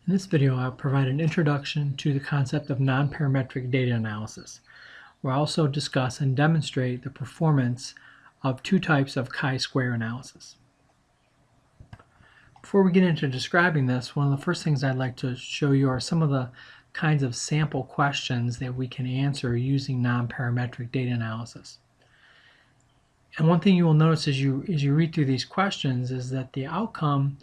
In this video, I'll provide an introduction to the concept of non-parametric data analysis. We'll also discuss and demonstrate the performance of two types of chi-square analysis. Before we get into describing this, one of the first things I'd like to show you are some of the kinds of sample questions that we can answer using non-parametric data analysis. And one thing you will notice as you read through these questions is that the outcome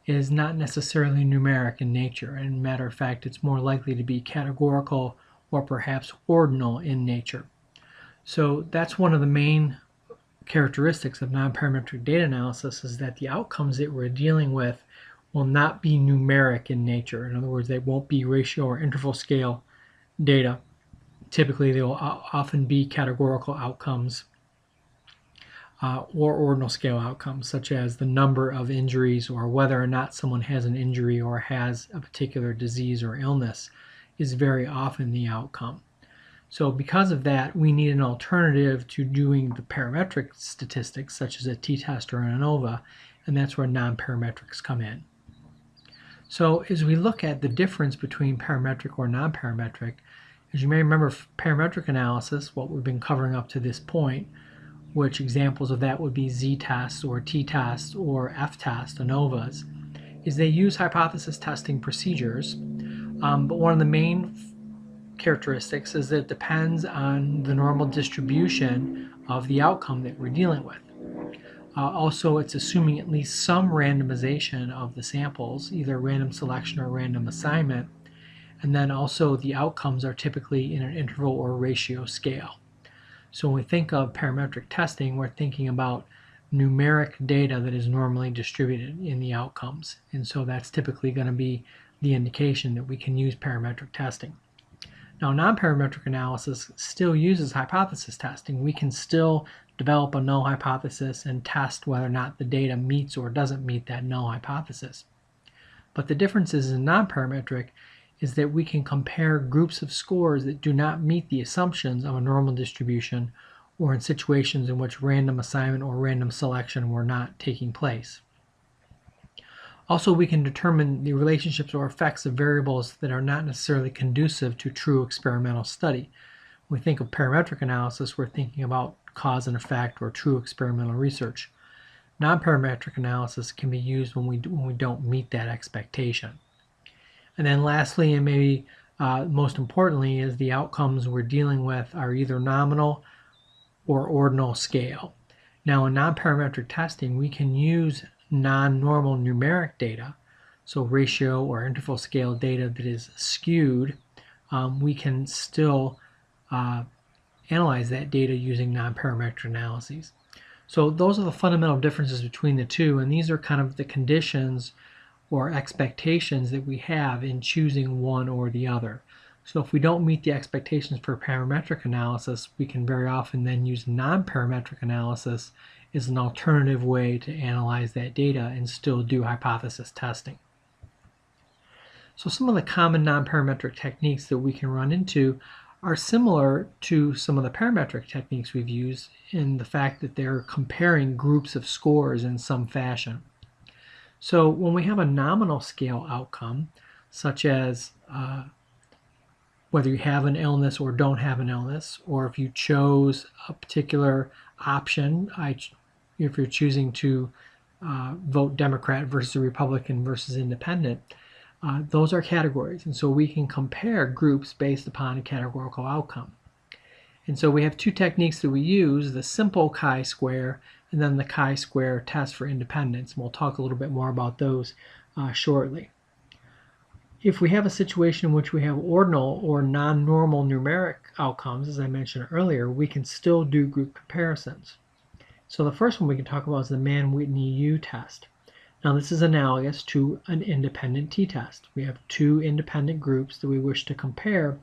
is not necessarily numeric in nature. And matter of fact, it's more likely to be categorical or perhaps ordinal in nature. So that's one of the main characteristics of non-parametric data analysis, is that the outcomes that we're dealing with will not be numeric in nature. In other words, they won't be ratio or interval scale data. Typically, they will often be categorical outcomes or ordinal scale outcomes, such as the number of injuries or whether or not someone has an injury or has a particular disease or illness is very often the outcome. So because of that, we need an alternative to doing the parametric statistics, such as a t-test or an ANOVA, and that's where non-parametrics come in. So as we look at the difference between parametric or non-parametric, as you may remember, parametric analysis, what we've been covering up to this point, which examples of that would be z-tests or t-tests or f-tests, ANOVAs, is they use hypothesis testing procedures, but one of the main characteristics is that it depends on the normal distribution of the outcome that we're dealing with. Also, it's assuming at least some randomization of the samples, either random selection or random assignment, and then also the outcomes are typically in an interval or ratio scale. So when we think of parametric testing, we're thinking about numeric data that is normally distributed in the outcomes. And so that's typically going to be the indication that we can use parametric testing. Now, non-parametric analysis still uses hypothesis testing. We can still develop a null hypothesis and test whether or not the data meets or doesn't meet that null hypothesis. But the differences in non-parametric is that we can compare groups of scores that do not meet the assumptions of a normal distribution, or in situations in which random assignment or random selection were not taking place. Also, we can determine the relationships or effects of variables that are not necessarily conducive to true experimental study. When we think of parametric analysis, we're thinking about cause and effect or true experimental research. Non-parametric analysis can be used when we don't meet that expectation. And then lastly, and maybe most importantly, is the outcomes we're dealing with are either nominal or ordinal scale. Now, in non-parametric testing, we can use non-normal numeric data, so ratio or interval scale data that is skewed. We can still analyze that data using non-parametric analyses. So those are the fundamental differences between the two, and these are kind of the conditions or expectations that we have in choosing one or the other. So if we don't meet the expectations for parametric analysis, we can very often then use non-parametric analysis as an alternative way to analyze that data and still do hypothesis testing. So some of the common non-parametric techniques that we can run into are similar to some of the parametric techniques we've used in the fact that they're comparing groups of scores in some fashion. So when we have a nominal scale outcome, such as whether you have an illness or don't have an illness, or if you chose a particular option, if you're choosing to vote Democrat versus Republican versus Independent, those are categories. And so we can compare groups based upon a categorical outcome. And so we have two techniques that we use, the simple chi-square and then the chi-square test for independence. And we'll talk a little bit more about those shortly. If we have a situation in which we have ordinal or non-normal numeric outcomes, as I mentioned earlier, we can still do group comparisons. So the first one we can talk about is the Mann-Whitney U-test. Now this is analogous to an independent t-test. We have two independent groups that we wish to compare,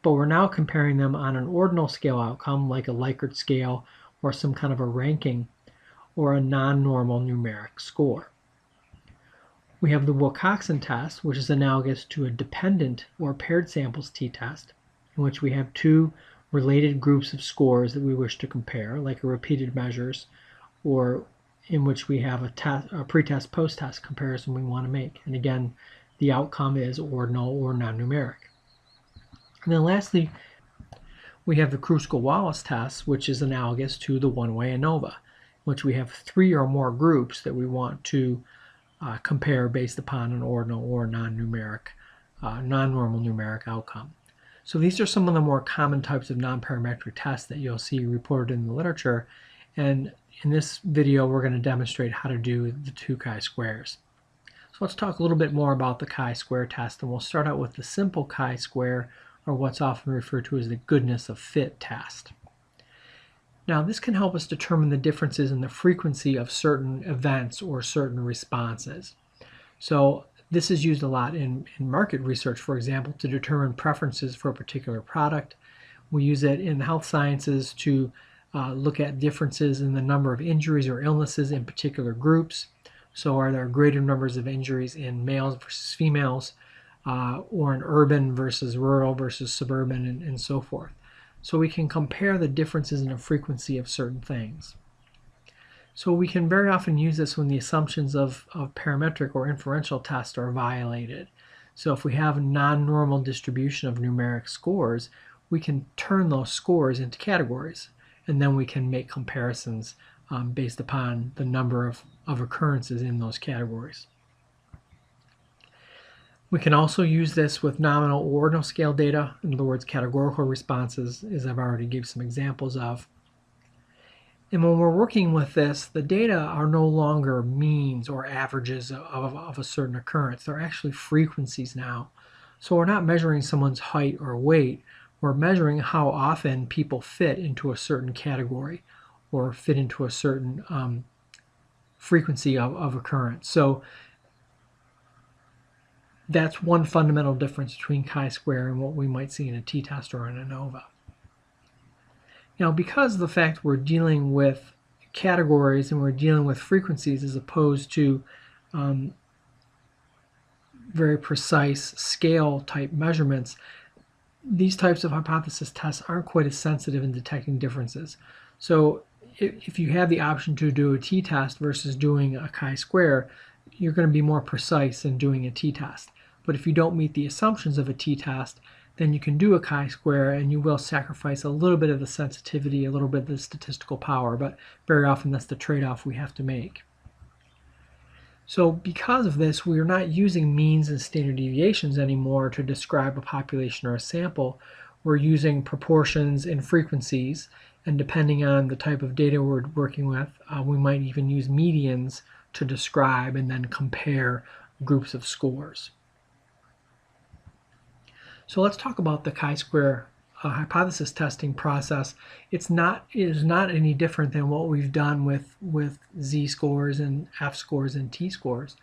but we're now comparing them on an ordinal scale outcome like a Likert scale or some kind of a ranking or a non-normal numeric score. We have the Wilcoxon test, which is analogous to a dependent or paired samples t-test, in which we have two related groups of scores that we wish to compare, like a repeated measures, or in which we have a pretest post-test comparison we want to make. And again, the outcome is ordinal or non-numeric. And then lastly, we have the Chisquare test, which is analogous to the one-way ANOVA, which we have 3 or more groups that we want to compare based upon an ordinal or non-numeric, non-normal numeric outcome. So these are some of the more common types of non-parametric tests that you'll see reported in the literature, and in this video we're going to demonstrate how to do the 2 chi-squares. So let's talk a little bit more about the chi-square test, and we'll start out with the simple chi-square, or what's often referred to as the goodness of fit test. Now this can help us determine the differences in the frequency of certain events or certain responses. So this is used a lot in market research, for example, to determine preferences for a particular product. We use it in the health sciences to look at differences in the number of injuries or illnesses in particular groups. So are there greater numbers of injuries in males versus females, or in urban versus rural versus suburban, and so forth. So we can compare the differences in the frequency of certain things. So we can very often use this when the assumptions of parametric or inferential tests are violated. So if we have a non-normal distribution of numeric scores, we can turn those scores into categories, and then we can make comparisons based upon the number of occurrences in those categories. We can also use this with nominal or ordinal scale data, in other words, categorical responses, as I've already given some examples of. And when we're working with this, the data are no longer means or averages of a certain occurrence. They're actually frequencies now. So we're not measuring someone's height or weight. We're measuring how often people fit into a certain category or fit into a certain frequency of occurrence. So that's one fundamental difference between chi-square and what we might see in a t-test or an ANOVA. Now, because of the fact we're dealing with categories and we're dealing with frequencies as opposed to very precise scale type measurements, these types of hypothesis tests aren't quite as sensitive in detecting differences. So if you have the option to do a t-test versus doing a chi-square, you're going to be more precise in doing a t-test. But if you don't meet the assumptions of a t-test, then you can do a chi-square and you will sacrifice a little bit of the sensitivity, a little bit of the statistical power, but very often that's the trade-off we have to make. So because of this, we are not using means and standard deviations anymore to describe a population or a sample. We're using proportions and frequencies, and depending on the type of data we're working with, we might even use medians to describe and then compare groups of scores. So let's talk about the chi-square hypothesis testing process. It is not any different than what we've done with z-scores and f-scores and t-scores.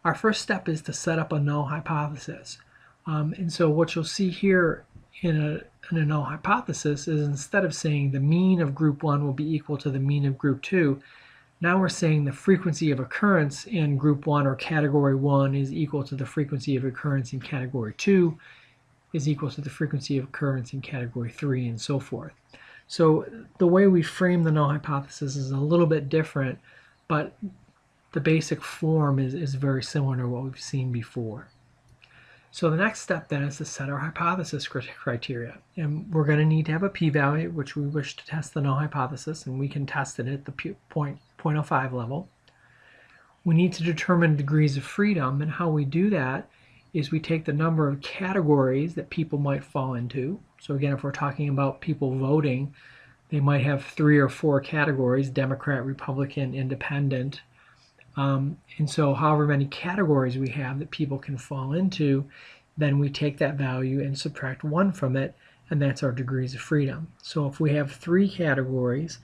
Our first step is to set up a null hypothesis. And so what you'll see here in a null hypothesis is, instead of saying the mean of group 1 will be equal to the mean of group 2, now we're saying the frequency of occurrence in group 1 or category 1 is equal to the frequency of occurrence in category 2 is equal to the frequency of occurrence in category 3, and so forth. So the way we frame the null hypothesis is a little bit different, but the basic form is very similar to what we've seen before. So the next step then is to set our hypothesis criteria. And we're going to need to have a p-value, which we wish to test the null hypothesis, and we can test it at the 0.05 level. We need to determine degrees of freedom, and how we do that is we take the number of categories that people might fall into. So again, if we're talking about people voting, they might have 3 or 4 categories: Democrat, Republican, Independent. And so however many categories we have that people can fall into, then we take that value and subtract 1 from it, and that's our degrees of freedom. So if we have 3 categories,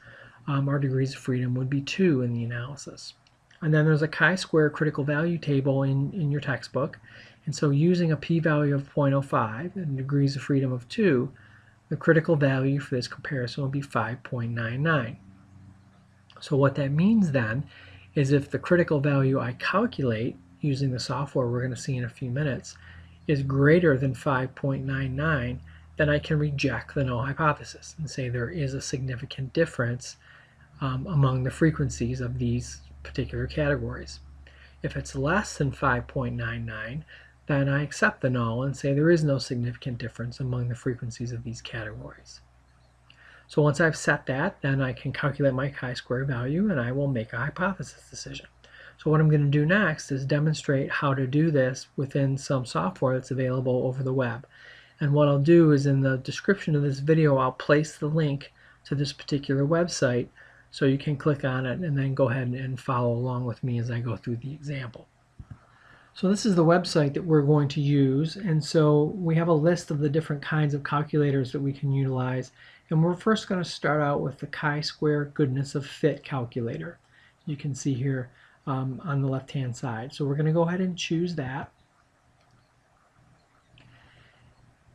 our degrees of freedom would be 2 in the analysis. And then there's a chi-square critical value table in your textbook. And so using a p-value of 0.05 and degrees of freedom of 2, the critical value for this comparison will be 5.99. So what that means then is, if the critical value I calculate using the software we're going to see in a few minutes is greater than 5.99, then I can reject the null hypothesis and say there is a significant difference among the frequencies of these particular categories. If it's less than 5.99, then I accept the null and say there is no significant difference among the frequencies of these categories. So once I've set that, then I can calculate my chi-square value and I will make a hypothesis decision. So what I'm going to do next is demonstrate how to do this within some software that's available over the web. And what I'll do is in the description of this video, I'll place the link to this particular website so you can click on it and then go ahead and follow along with me as I go through the example. So this is the website that we're going to use, and so we have a list of the different kinds of calculators that we can utilize, and we're first going to start out with the chi-square goodness of fit calculator. You can see here on the left hand side. So we're going to go ahead and choose that.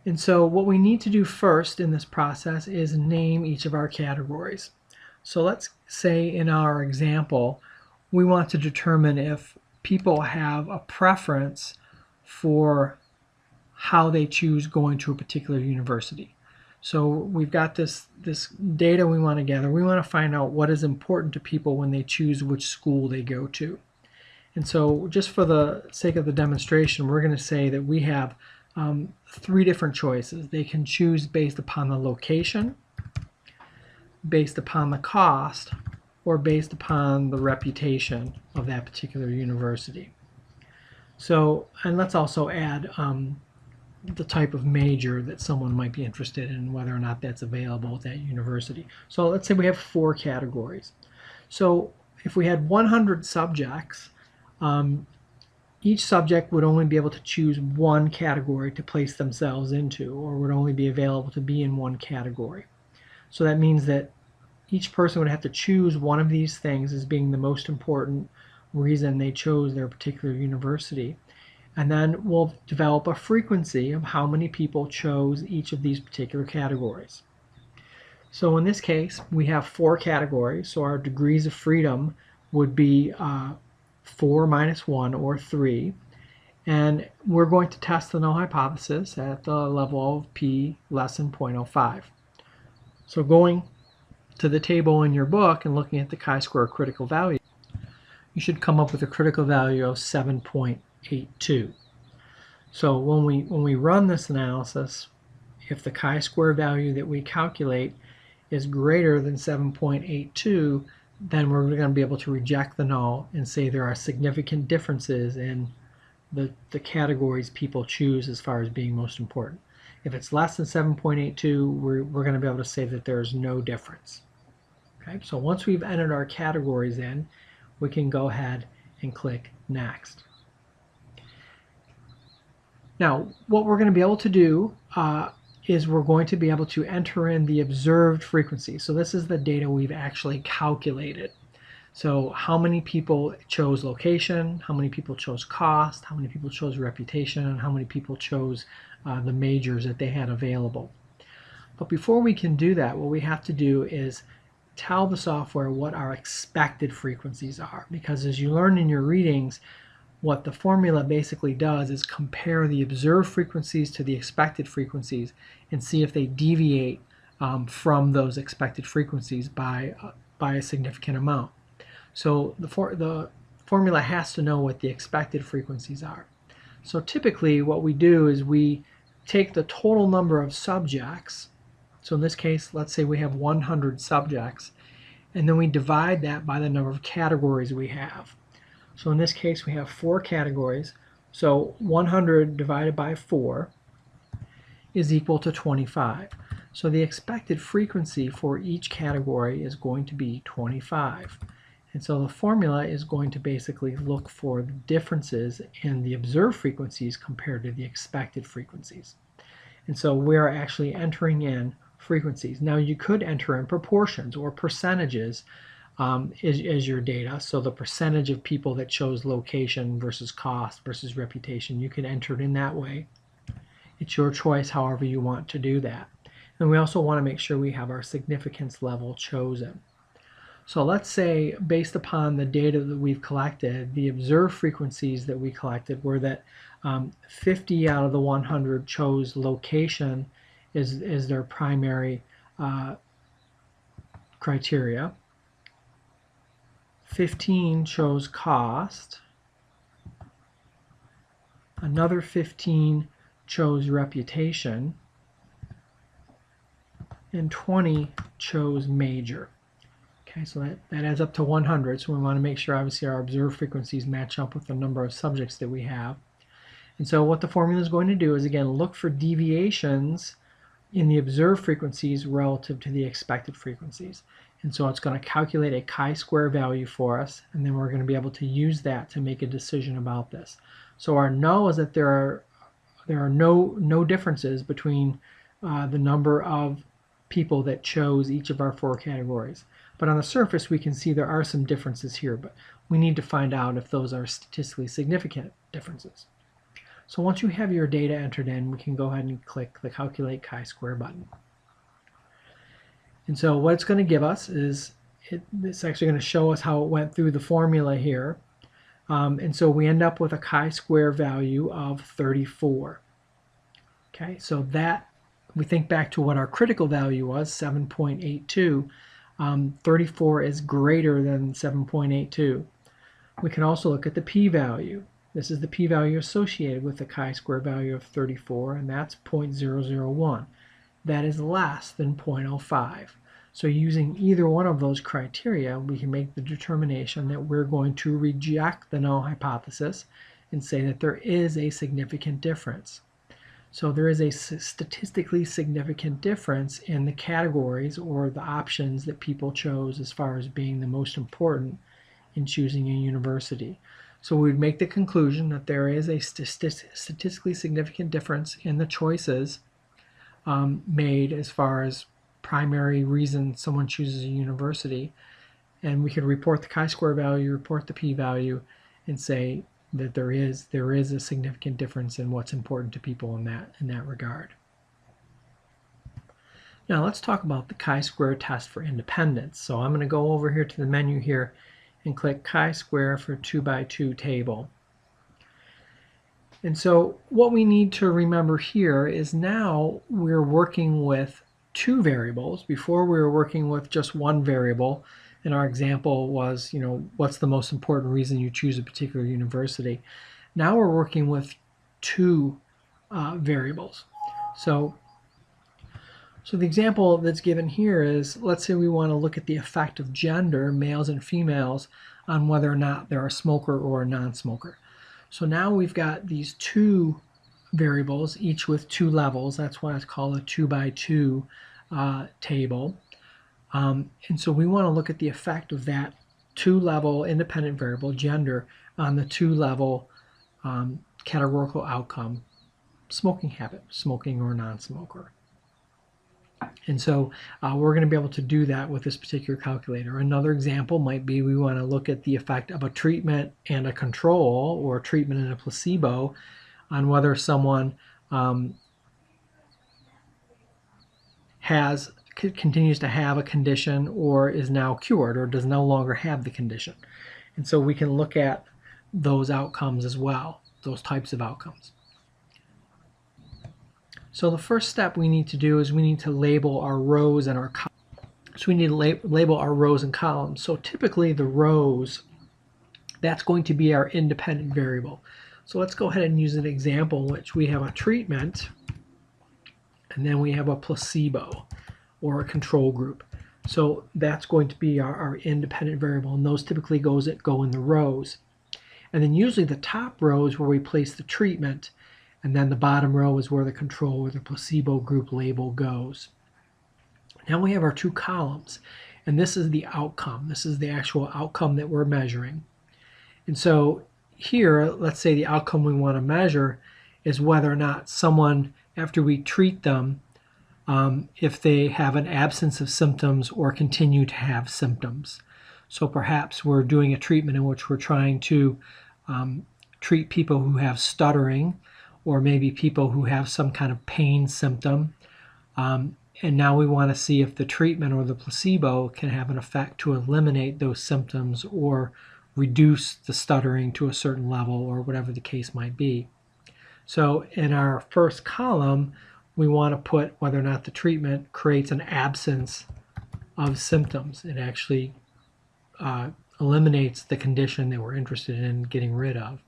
And so what we need to do first in this process is name each of our categories. So let's say in our example we want to determine if people have a preference for how they choose going to a particular university. So we've got this data we want to gather. We want to find out what is important to people when they choose which school they go to. And so just for the sake of the demonstration, we're going to say that we have 3 different choices. They can choose based upon the location, based upon the cost, or based upon the reputation of that particular university. So, and let's also add the type of major that someone might be interested in, whether or not that's available at that university. So let's say we have 4 categories. So if we had 100 subjects, each subject would only be able to choose one category to place themselves into, or would only be available to be in one category. So that means that each person would have to choose one of these things as being the most important reason they chose their particular university. And then we'll develop a frequency of how many people chose each of these particular categories. So in this case, we have 4 categories, so our degrees of freedom would be 4 minus 1, or 3. And we're going to test the null hypothesis at the level of p less than 0.05. So going to the table in your book and looking at the chi-square critical value, you should come up with a critical value of 7.82. So when we run this analysis, if the chi-square value that we calculate is greater than 7.82, then we're going to be able to reject the null and say there are significant differences in the categories people choose as far as being most important. If it's less than 7.82, we're going to be able to say that there's no difference. Okay, so once we've entered our categories in, we can go ahead and click Next. Now, what we're going to be able to do is we're going to be able to enter in the observed frequency. So this is the data we've actually calculated. So how many people chose location, how many people chose cost, how many people chose reputation, and how many people chose the majors that they had available. But before we can do that, what we have to do is tell the software what our expected frequencies are. Because as you learn in your readings, what the formula basically does is compare the observed frequencies to the expected frequencies and see if they deviate from those expected frequencies by a significant amount. So the formula has to know what the expected frequencies are. So typically what we do is we take the total number of subjects. So in this case, let's say we have 100 subjects, and then we divide that by the number of categories we have. So in this case, we have 4 categories. So 100 divided by 4 is equal to 25. So the expected frequency for each category is going to be 25. And so the formula is going to basically look for the differences in the observed frequencies compared to the expected frequencies. And so we're actually entering in frequencies. Now you could enter in proportions or percentages as your data. So the percentage of people that chose location versus cost versus reputation, you can enter it in that way. It's your choice however you want to do that. And we also want to make sure we have our significance level chosen. So let's say, based upon the data that we've collected, the observed frequencies that we collected were that 50 out of the 100 chose location as their primary criteria. 15 chose cost. Another 15 chose reputation, and 20 chose major. Okay, so that adds up to 100, so we want to make sure obviously our observed frequencies match up with the number of subjects that we have. And so what the formula is going to do is, again, look for deviations in the observed frequencies relative to the expected frequencies. And so it's going to calculate a chi-square value for us, and then we're going to be able to use that to make a decision about this. So our null is that there are no differences between the number of people that chose each of our 4 categories. But on the surface, we can see there are some differences here, but we need to find out if those are statistically significant differences. So once you have your data entered in, we can go ahead and click the Calculate Chi-Square button. And so what it's going to give us is, it's actually going to show us how it went through the formula here. And so we end up with a chi-square value of 34. Okay, so that, we think back to what our critical value was, 7.82. 34 is greater than 7.82. We can also look at the p-value. This is the p-value associated with the chi-square value of 34, and that's 0.001. That is less than 0.05. So using either one of those criteria, we can make the determination that we're going to reject the null hypothesis and say that there is a significant difference. So there is a statistically significant difference in the categories or the options that people chose as far as being the most important in choosing a university. So we would make the conclusion that there is a statistically significant difference in the choices made as far as primary reason someone chooses a university. And we could report the chi-square value, report the p-value, and say that there is a significant difference in what's important to people in that regard. Now let's talk about the chi-square test for independence. So I'm going to go over here to the menu here and click chi-square for 2x2 table. And so what we need to remember here is now we're working with 2 variables. Before we were working with just 1 variable, and our example was, what's the most important reason you choose a particular university. Now we're working with 2 variables. So the example that's given here is, let's say we want to look at the effect of gender, males and females, on whether or not they're a smoker or a non-smoker. So now we've got these 2 variables, each with 2 levels. That's why it's called a 2x2 table. And so we want to look at the effect of that 2-level independent variable, gender, on the 2-level categorical outcome, smoking habit, smoking or non-smoker. And so we're going to be able to do that with this particular calculator. Another example might be we want to look at the effect of a treatment and a control, or a treatment and a placebo, on whether someone continues to have a condition or is now cured or does no longer have the condition. And so we can look at those outcomes as well, those types of outcomes. So the first step we need to do is we need to label our rows and our columns. So we need to label our rows and columns. So typically the rows, that's going to be our independent variable. So let's go ahead and use an example in which we have a treatment and then we have a placebo or a control group. So that's going to be our independent variable, and those typically go in the rows. And then usually the top row is where we place the treatment, and then the bottom row is where the control or the placebo group label goes. Now we have our 2 columns, and this is the outcome. This is the actual outcome that we're measuring. And so here, let's say the outcome we want to measure is whether or not someone, after we treat them, if they have an absence of symptoms or continue to have symptoms. So perhaps we're doing a treatment in which we're trying to treat people who have stuttering, or maybe people who have some kind of pain symptom. And now we want to see if the treatment or the placebo can have an effect to eliminate those symptoms or reduce the stuttering to a certain level, or whatever the case might be. So in our first column, we want to put whether or not the treatment creates an absence of symptoms. It actually eliminates the condition that we're interested in getting rid of.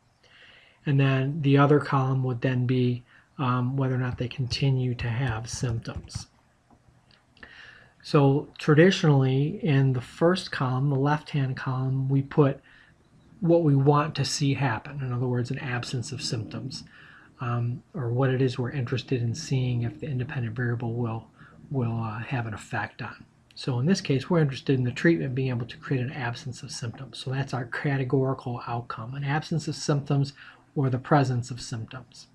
And then the other column would then be whether or not they continue to have symptoms. So traditionally, in the first column, the left-hand column, we put what we want to see happen. In other words, an absence of symptoms, or what it is we're interested in seeing if the independent variable will have an effect on. So in this case, we're interested in the treatment being able to create an absence of symptoms. So that's our categorical outcome, an absence of symptoms or the presence of symptoms.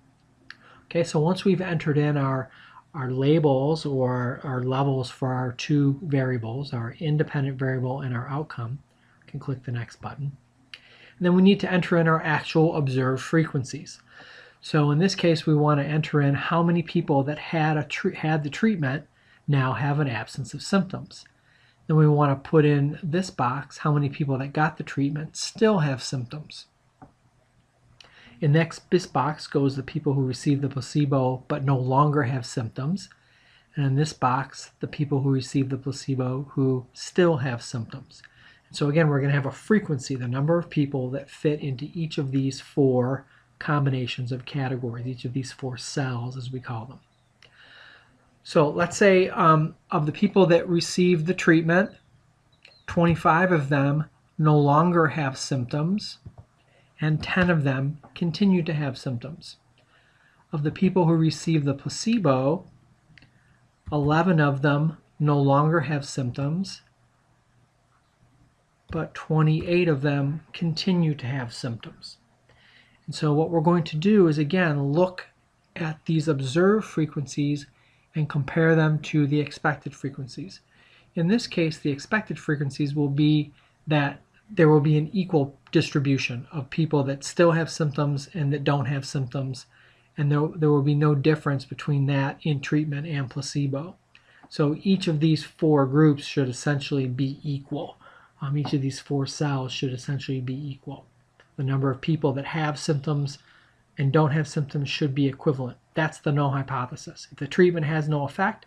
Okay, so once we've entered in our labels or our levels for our two variables, our independent variable and our outcome, we can click the next button. And then we need to enter in our actual observed frequencies. So in this case, we want to enter in how many people that had the treatment now have an absence of symptoms. Then we want to put in this box how many people that got the treatment still have symptoms. In this box goes the people who received the placebo but no longer have symptoms. And in this box, the people who received the placebo who still have symptoms. And so again, we're going to have a frequency, the number of people that fit into each of these four combinations of categories, each of these four cells as we call them. So let's say of the people that received the treatment, 25 of them no longer have symptoms and 10 of them continue to have symptoms. Of the people who received the placebo, 11 of them no longer have symptoms, but 28 of them continue to have symptoms. And so what we're going to do is again look at these observed frequencies and compare them to the expected frequencies. In this case, the expected frequencies will be that there will be an equal distribution of people that still have symptoms and that don't have symptoms, and there will be no difference between that in treatment and placebo. So each of these four groups should essentially be equal. Each of these four cells should essentially be equal. The number of people that have symptoms and don't have symptoms should be equivalent. That's the null hypothesis. If the treatment has no effect,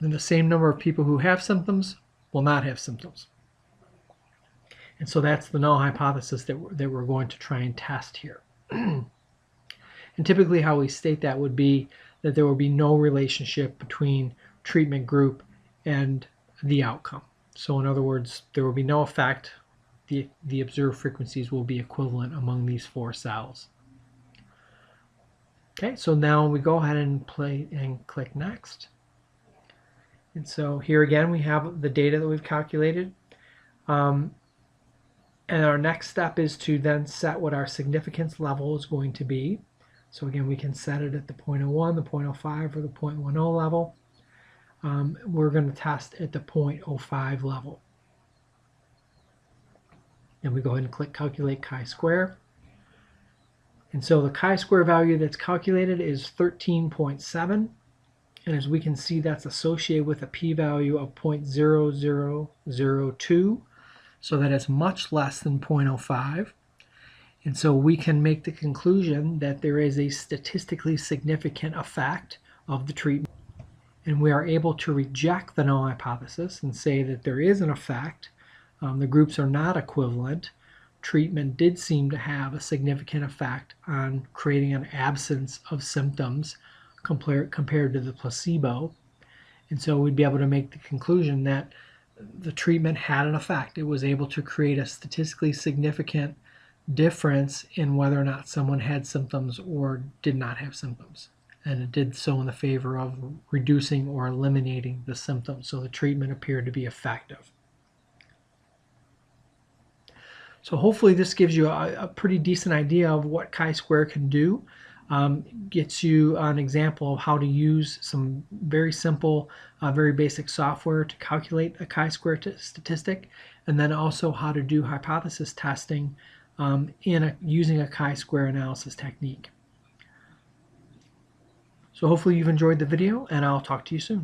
then the same number of people who have symptoms will not have symptoms. And so that's the null hypothesis that we're going to try and test here. And typically how we state that would be that there will be no relationship between treatment group and the outcome. So in other words, there will be no effect. The observed frequencies will be equivalent among these four cells. Okay, so now we go ahead and click next. And so here again we have the data that we've calculated. And our next step is to then set what our significance level is going to be. So again, we can set it at the 0.01, the 0.05, or the 0.10 level. We're going to test at the 0.05 level. And we go ahead and click Calculate Chi-square. And so the chi-square value that's calculated is 13.7. And as we can see, that's associated with a p-value of 0.0002. So that is much less than 0.05. And so we can make the conclusion that there is a statistically significant effect of the treatment. And we are able to reject the null hypothesis and say that there is an effect. The groups are not equivalent. Treatment did seem to have a significant effect on creating an absence of symptoms compared to the placebo. And so we'd be able to make the conclusion that the treatment had an effect. It was able to create a statistically significant difference in whether or not someone had symptoms or did not have symptoms. And it did so in the favor of reducing or eliminating the symptoms. So the treatment appeared to be effective. So hopefully this gives you a pretty decent idea of what chi-square can do. Gets you an example of how to use some very simple, very basic software to calculate a chi-square statistic, and then also how to do hypothesis testing using a chi-square analysis technique. So hopefully you've enjoyed the video, and I'll talk to you soon.